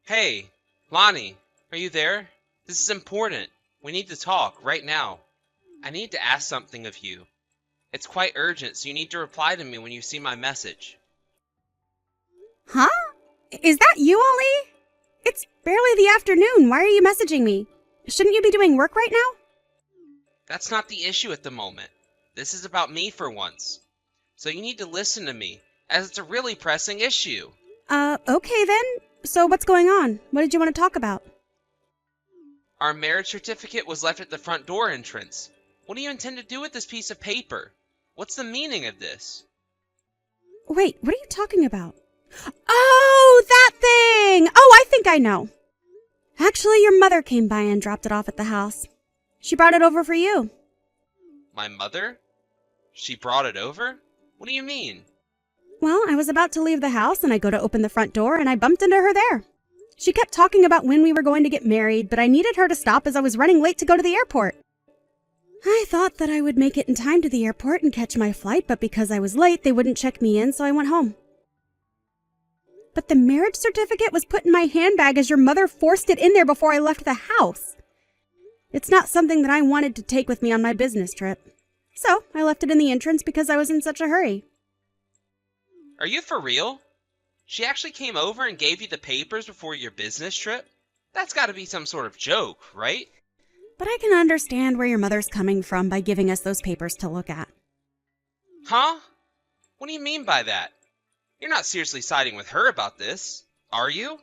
Hey, Lonnie, are you there? This is important. We need to talk right now. I need to ask something of you. It's quite urgent, so you need to reply to me when you see my message. Huh? Is that you, Ollie? It's barely the afternoon. Why are you messaging me? Shouldn't you be doing work right now? That's not the issue at the moment. This is about me for once. So you need to listen to me, as it's a really pressing issue. Okay then. So what's going on? What did you want to talk about? Our marriage certificate was left at the front door entrance. What do you intend to do with this piece of paper? What's the meaning of this? Wait, what are you talking about? Oh, that thing! Oh, I think I know. Actually, your mother came by and dropped it off at the house. She brought it over for you. My mother? She brought it over? What do you mean? Well, I was about to leave the house and I go to open the front door and I bumped into her there. She kept talking about when we were going to get married, but I needed her to stop as I was running late to go to the airport. I thought that I would make it in time to the airport and catch my flight, but because I was late, they wouldn't check me in, so I went home. But the marriage certificate was put in my handbag as your mother forced it in there before I left the house. It's not something that I wanted to take with me on my business trip. So I left it in the entrance because I was in such a hurry. Are you for real? She actually came over and gave you the papers before your business trip? That's gotta be some sort of joke, right? But I can understand where your mother's coming from by giving us those papers to look at. Huh? What do you mean by that? You're not seriously siding with her about this, are you?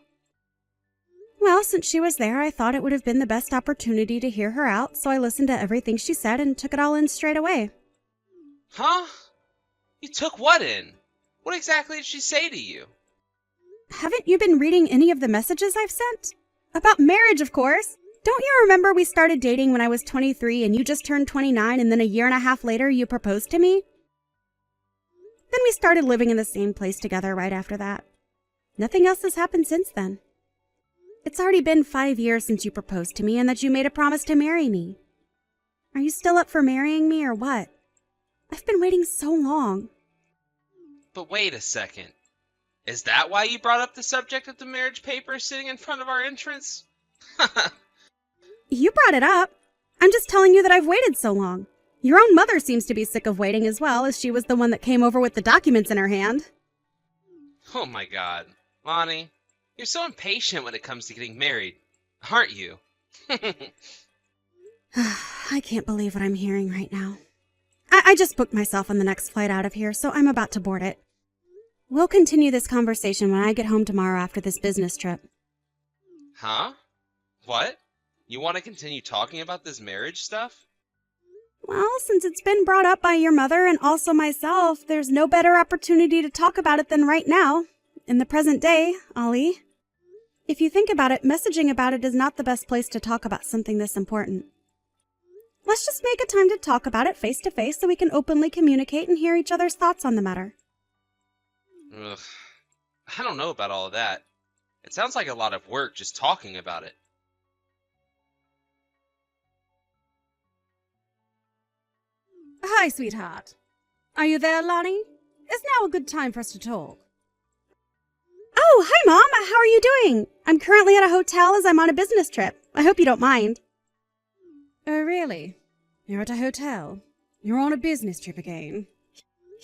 Well, since she was there, I thought it would have been the best opportunity to hear her out, so I listened to everything she said and took it all in straight away. Huh? You took what in? What exactly did she say to you? Haven't you been reading any of the messages I've sent? About marriage, of course. Don't you remember we started dating when I was 23 and you just turned 29 and then a year and a half later you proposed to me? Then we started living in the same place together right after that. Nothing else has happened since then. It's already been 5 years since you proposed to me and that you made a promise to marry me. Are you still up for marrying me or what? I've been waiting so long. But wait a second. Is that why you brought up the subject of the marriage papers sitting in front of our entrance? You brought it up. I'm just telling you that I've waited so long. Your own mother seems to be sick of waiting as well, as she was the one that came over with the documents in her hand. Oh my god. Lonnie, you're so impatient when it comes to getting married, aren't you? I can't believe what I'm hearing right now. I just booked myself on the next flight out of here, so I'm about to board it. We'll continue this conversation when I get home tomorrow after this business trip. Huh? What? You want to continue talking about this marriage stuff? Well, since it's been brought up by your mother and also myself, there's no better opportunity to talk about it than right now, in the present day, Ollie. If you think about it, messaging about it is not the best place to talk about something this important. Let's just make a time to talk about it face to face so we can openly communicate and hear each other's thoughts on the matter. Ugh. I don't know about all of that. It sounds like a lot of work just talking about it. Hi, sweetheart. Are you there, Lonnie? Is now a good time for us to talk? Oh, hi, Mom. How are you doing? I'm currently at a hotel as I'm on a business trip. I hope you don't mind. Oh, really? You're at a hotel? You're on a business trip again?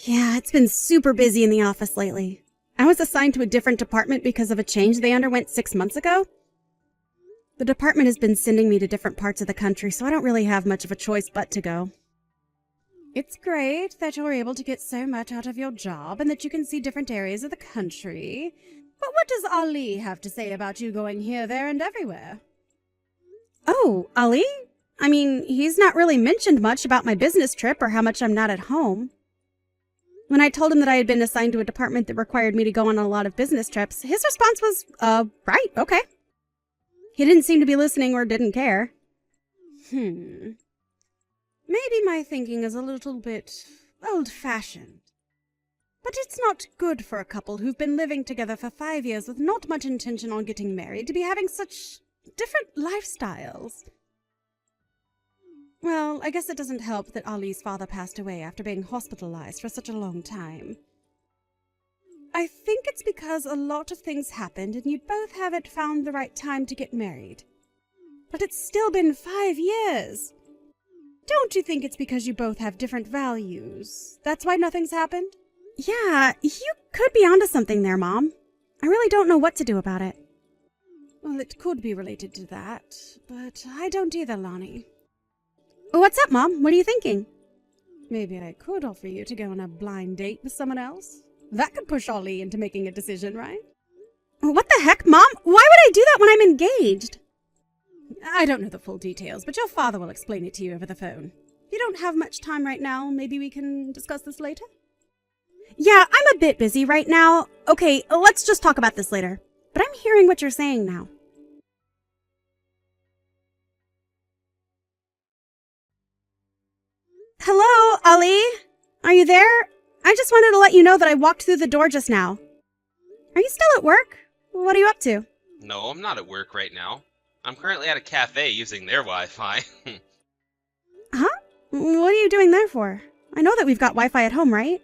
Yeah, it's been super busy in the office lately. I was assigned to a different department because of a change they underwent 6 months ago. The department has been sending me to different parts of the country, so I don't really have much of a choice but to go. It's great that you're able to get so much out of your job and that you can see different areas of the country. But what does Ali have to say about you going here, there, and everywhere? Oh, Ali? I mean, he's not really mentioned much about my business trip or how much I'm not at home. When I told him that I had been assigned to a department that required me to go on a lot of business trips, his response was, right, okay. He didn't seem to be listening or didn't care. Maybe my thinking is a little bit old-fashioned. But it's not good for a couple who've been living together for 5 years with not much intention on getting married to be having such different lifestyles. Well, I guess it doesn't help that Ali's father passed away after being hospitalized for such a long time. I think it's because a lot of things happened and you both haven't found the right time to get married. But it's still been 5 years. Don't you think it's because you both have different values? That's why nothing's happened? Yeah, you could be onto something there, Mom. I really don't know what to do about it. Well, it could be related to that, but I don't either, Lonnie. What's up, Mom? What are you thinking? Maybe I could offer you to go on a blind date with someone else. That could push Ollie into making a decision, right? What the heck, Mom? Why would I do that when I'm engaged? I don't know the full details, but your father will explain it to you over the phone. If you don't have much time right now, maybe we can discuss this later? Yeah, I'm a bit busy right now. Okay, let's just talk about this later. But I'm hearing what you're saying now. Hello, Ollie? Are you there? I just wanted to let you know that I walked through the door just now. Are you still at work? What are you up to? No, I'm not at work right now. I'm currently at a cafe using their Wi-Fi. Huh? What are you doing there for? I know that we've got Wi-Fi at home, right?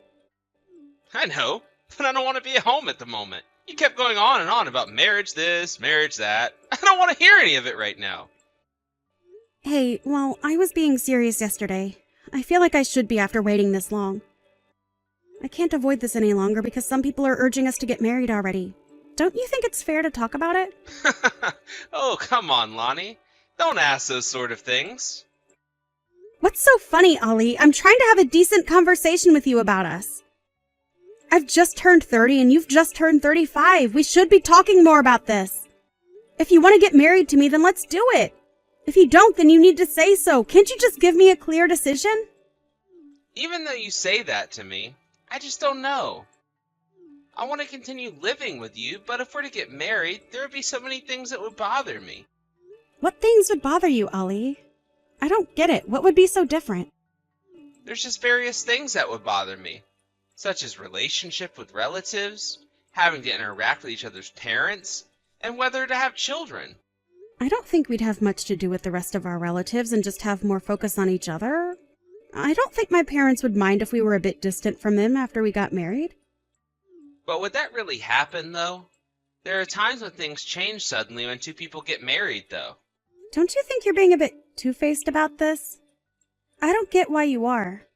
I know, but I don't want to be at home at the moment. You kept going on and on about marriage this, marriage that. I don't want to hear any of it right now. Hey, well, I was being serious yesterday. I feel like I should be after waiting this long. I can't avoid this any longer because some people are urging us to get married already. Don't you think it's fair to talk about it? Oh, come on, Lonnie. Don't ask those sort of things. What's so funny, Ollie? I'm trying to have a decent conversation with you about us. I've just turned 30 and you've just turned 35. We should be talking more about this. If you want to get married to me, then let's do it. If you don't, then you need to say so. Can't you just give me a clear decision? Even though you say that to me, I just don't know. I want to continue living with you, but if we're to get married, there would be so many things that would bother me. What things would bother you, Ollie? I don't get it. What would be so different? There's just various things that would bother me, such as relationship with relatives, having to interact with each other's parents, and whether to have children. I don't think we'd have much to do with the rest of our relatives and just have more focus on each other. I don't think my parents would mind if we were a bit distant from them after we got married. But would that really happen, though? There are times when things change suddenly when two people get married, though. Don't you think you're being a bit two-faced about this? I don't get why you are.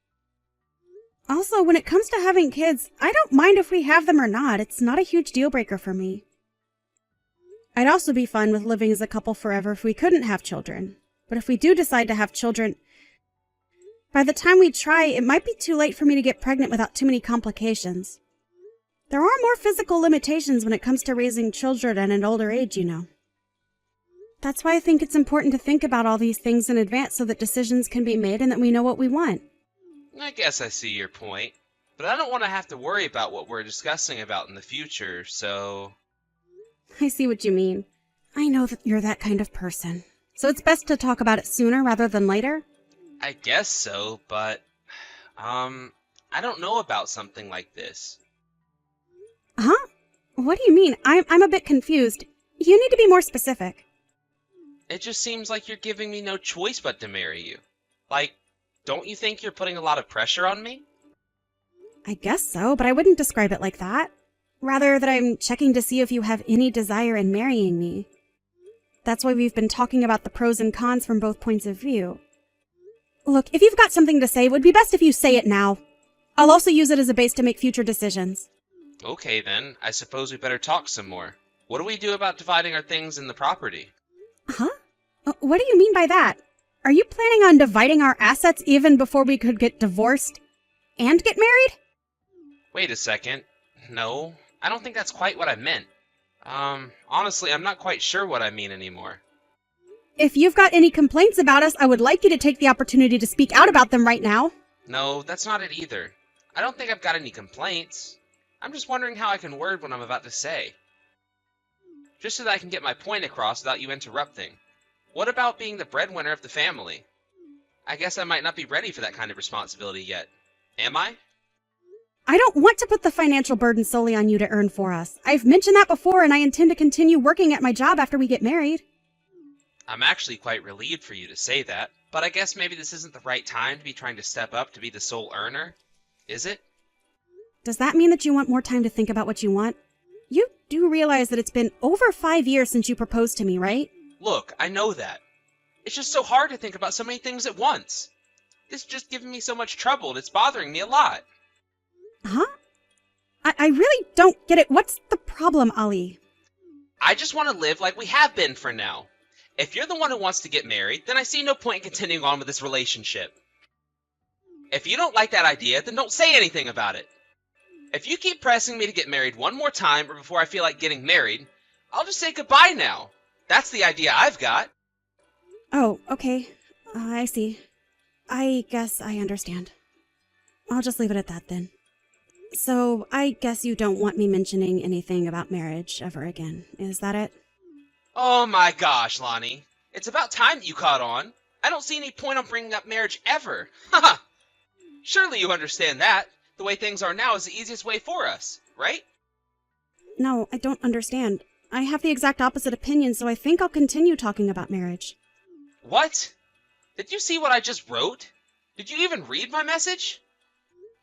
Also, when it comes to having kids, I don't mind if we have them or not. It's not a huge deal breaker for me. I'd also be fine with living as a couple forever if we couldn't have children. But if we do decide to have children, by the time we try, it might be too late for me to get pregnant without too many complications. There are more physical limitations when it comes to raising children at an older age, you know. That's why I think it's important to think about all these things in advance so that decisions can be made and that we know what we want. I guess I see your point, but I don't want to have to worry about what we're discussing about in the future, so... I see what you mean. I know that you're that kind of person. So it's best to talk about it sooner rather than later? I guess so, but... I don't know about something like this. Huh? What do you mean? I'm a bit confused. You need to be more specific. It just seems like you're giving me no choice but to marry you. Like, don't you think you're putting a lot of pressure on me? I guess so, but I wouldn't describe it like that. Rather that I'm checking to see if you have any desire in marrying me. That's why we've been talking about the pros and cons from both points of view. Look, if you've got something to say, it would be best if you say it now. I'll also use it as a base to make future decisions. Okay then, I suppose we better talk some more. What do we do about dividing our things in the property? Huh? What do you mean by that? Are you planning on dividing our assets even before we could get divorced and get married? Wait a second. No, I don't think that's quite what I meant. Honestly, I'm not quite sure what I mean anymore. If you've got any complaints about us, I would like you to take the opportunity to speak out about them right now. No, that's not it either. I don't think I've got any complaints. I'm just wondering how I can word what I'm about to say. Just so that I can get my point across without you interrupting. What about being the breadwinner of the family? I guess I might not be ready for that kind of responsibility yet. Am I? I don't want to put the financial burden solely on you to earn for us. I've mentioned that before, and I intend to continue working at my job after we get married. I'm actually quite relieved for you to say that, but I guess maybe this isn't the right time to be trying to step up to be the sole earner. Is it? Does that mean that you want more time to think about what you want? You do realize that it's been over 5 years since you proposed to me, right? Look, I know that. It's just so hard to think about so many things at once. This is just giving me so much trouble, and it's bothering me a lot. Huh? I really don't get it. What's the problem, Ali? I just want to live like we have been for now. If you're the one who wants to get married, then I see no point in continuing on with this relationship. If you don't like that idea, then don't say anything about it. If you keep pressing me to get married one more time or before I feel like getting married, I'll just say goodbye now. That's the idea I've got. Oh, okay. I see. I guess I understand. I'll just leave it at that then. So, I guess you don't want me mentioning anything about marriage ever again. Is that it? Oh my gosh, Lonnie. It's about time that you caught on. I don't see any point on bringing up marriage ever. Haha. Surely you understand that. The way things are now is the easiest way for us, right? No, I don't understand. I have the exact opposite opinion, so I think I'll continue talking about marriage. What? Did you see what I just wrote? Did you even read my message?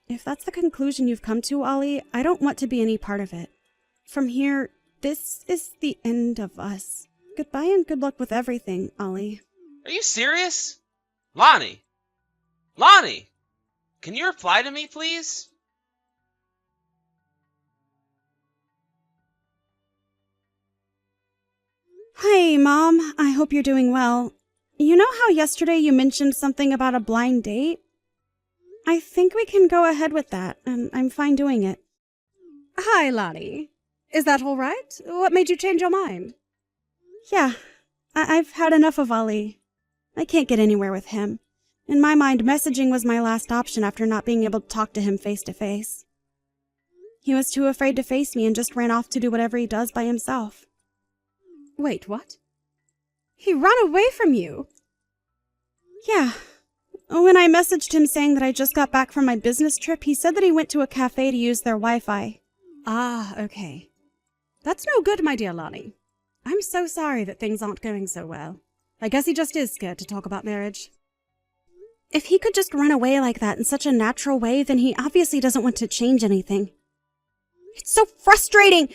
If that's the conclusion you've come to, Ali, I don't want to be any part of it. From here, this is the end of us. Goodbye and good luck with everything, Ali. Are you serious? Lonnie! Lonnie! Can you reply to me, please? Hi, Mom. I hope you're doing well. You know how yesterday you mentioned something about a blind date? I think we can go ahead with that, and I'm fine doing it. Hi, Lonnie. Is that all right? What made you change your mind? Yeah, I've had enough of Ali. I can't get anywhere with him. In my mind, messaging was my last option after not being able to talk to him face to face. He was too afraid to face me and just ran off to do whatever he does by himself. Wait, what? He ran away from you? Yeah. When I messaged him saying that I just got back from my business trip, he said that he went to a cafe to use their Wi-Fi. Ah, okay. That's no good, my dear Lonnie. I'm so sorry that things aren't going so well. I guess he just is scared to talk about marriage. If he could just run away like that in such a natural way, then he obviously doesn't want to change anything. It's so frustrating!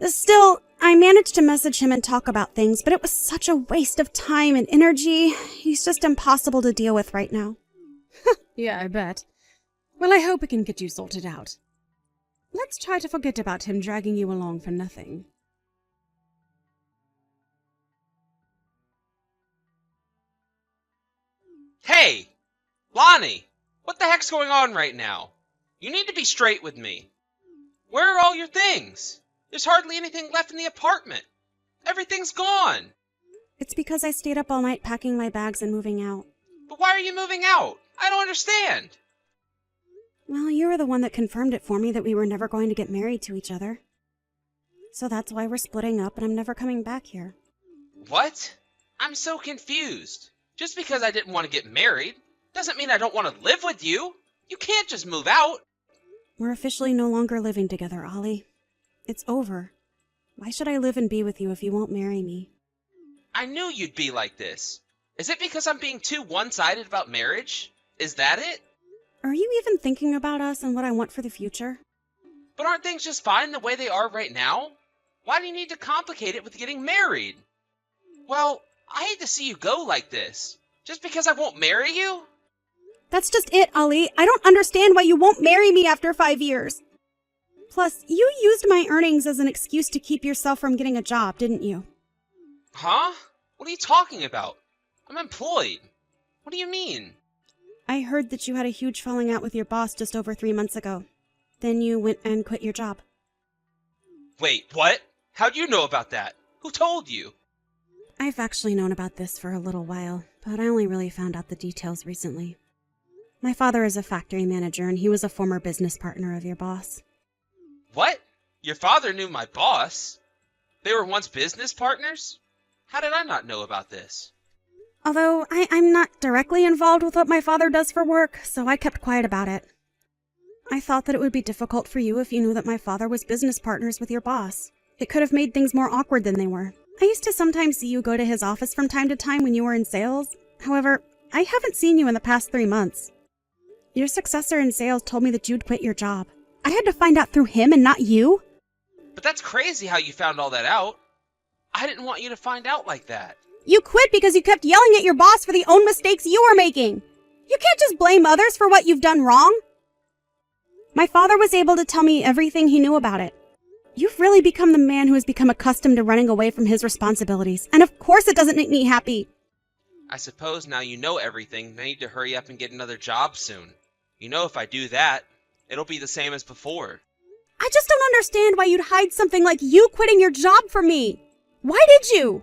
Still, I managed to message him and talk about things, but it was such a waste of time and energy. He's just impossible to deal with right now. Yeah, I bet. Well, I hope it can get you sorted out. Let's try to forget about him dragging you along for nothing. Hey! Lonnie! What the heck's going on right now? You need to be straight with me. Where are all your things? There's hardly anything left in the apartment. Everything's gone. It's because I stayed up all night packing my bags and moving out. But why are you moving out? I don't understand. Well, you were the one that confirmed it for me that we were never going to get married to each other. So that's why we're splitting up and I'm never coming back here. What? I'm so confused. Just because I didn't want to get married doesn't mean I don't want to live with you. You can't just move out. We're officially no longer living together, Ollie. It's over. Why should I live and be with you if you won't marry me? I knew you'd be like this. Is it because I'm being too one-sided about marriage? Is that it? Are you even thinking about us and what I want for the future? But aren't things just fine the way they are right now? Why do you need to complicate it with getting married? Well, I hate to see you go like this. Just because I won't marry you? That's just it, Ollie. I don't understand why you won't marry me after 5 years. Plus, you used my earnings as an excuse to keep yourself from getting a job, didn't you? Huh? What are you talking about? I'm employed. What do you mean? I heard that you had a huge falling out with your boss just over 3 months ago. Then you went and quit your job. Wait, what? How'd you know about that? Who told you? I've actually known about this for a little while, but I only really found out the details recently. My father is a factory manager, and he was a former business partner of your boss. What? Your father knew my boss? They were once business partners? How did I not know about this? Although I'm not directly involved with what my father does for work, so I kept quiet about it. I thought that it would be difficult for you if you knew that my father was business partners with your boss. It could have made things more awkward than they were. I used to sometimes see you go to his office from time to time when you were in sales. However, I haven't seen you in the past 3 months. Your successor in sales told me that you'd quit your job. I had to find out through him and not you. But that's crazy how you found all that out. I didn't want you to find out like that. You quit because you kept yelling at your boss for the own mistakes you were making. You can't just blame others for what you've done wrong. My father was able to tell me everything he knew about it. You've really become the man who has become accustomed to running away from his responsibilities. And of course it doesn't make me happy. I suppose now you know everything, I need to hurry up and get another job soon. You know if I do that, it'll be the same as before. I just don't understand why you'd hide something like you quitting your job from me. Why did you?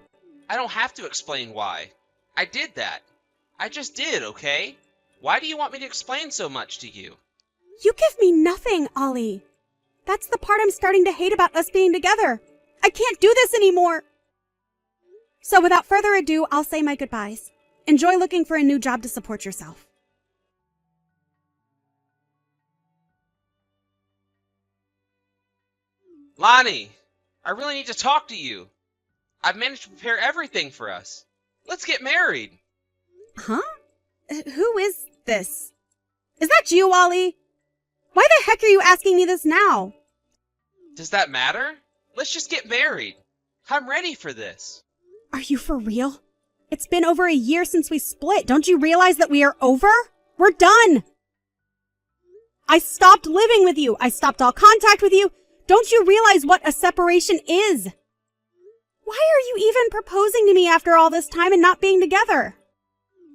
I don't have to explain why. I did that. I just did, okay? Why do you want me to explain so much to you? You give me nothing, Ollie. That's the part I'm starting to hate about us being together. I can't do this anymore. So without further ado, I'll say my goodbyes. Enjoy looking for a new job to support yourself. Lonnie, I really need to talk to you. I've managed to prepare everything for us. Let's get married. Huh? Who is this? Is that you, Ollie? Why the heck are you asking me this now? Does that matter? Let's just get married. I'm ready for this. Are you for real? It's been over a year since we split. Don't you realize that we are over? We're done. I stopped living with you. I stopped all contact with you. Don't you realize what a separation is? Why are you even proposing to me after all this time and not being together?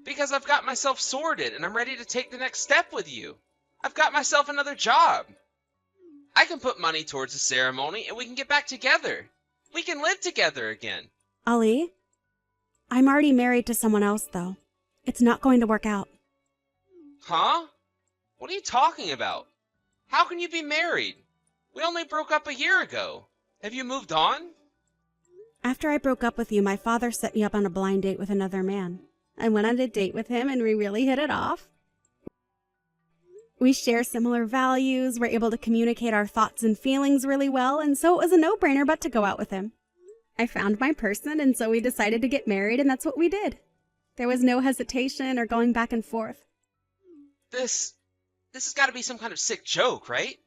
Because I've got myself sorted and I'm ready to take the next step with you. I've got myself another job. I can put money towards the ceremony and we can get back together. We can live together again. Ali, I'm already married to someone else, though. It's not going to work out. Huh? What are you talking about? How can you be married? We only broke up a year ago. Have you moved on? After I broke up with you, my father set me up on a blind date with another man. I went on a date with him and we really hit it off. We share similar values, we're able to communicate our thoughts and feelings really well, and so it was a no-brainer but to go out with him. I found my person, and so we decided to get married, and that's what we did. There was no hesitation or going back and forth. This has got to be some kind of sick joke, right?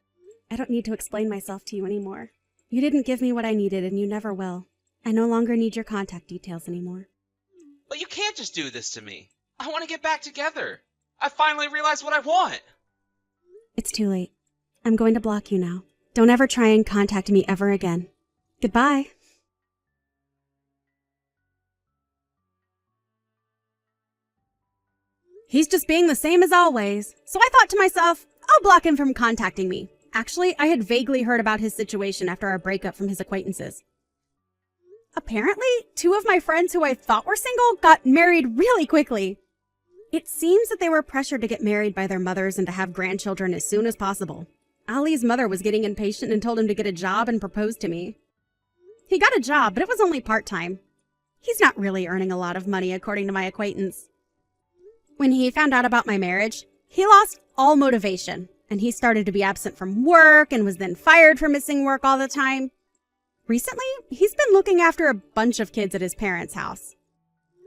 I don't need to explain myself to you anymore. You didn't give me what I needed, and you never will. I no longer need your contact details anymore. But you can't just do this to me. I want to get back together. I finally realized what I want. It's too late. I'm going to block you now. Don't ever try and contact me ever again. Goodbye. He's just being the same as always. So I thought to myself, I'll block him from contacting me. Actually, I had vaguely heard about his situation after our breakup from his acquaintances. Apparently, 2 of my friends who I thought were single got married really quickly. It seems that they were pressured to get married by their mothers and to have grandchildren as soon as possible. Ali's mother was getting impatient and told him to get a job and proposed to me. He got a job, but it was only part-time. He's not really earning a lot of money, according to my acquaintance. When he found out about my marriage, he lost all motivation, and he started to be absent from work and was then fired for missing work all the time. Recently, he's been looking after a bunch of kids at his parents' house.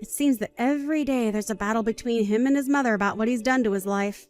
It seems that every day there's a battle between him and his mother about what he's done to his life.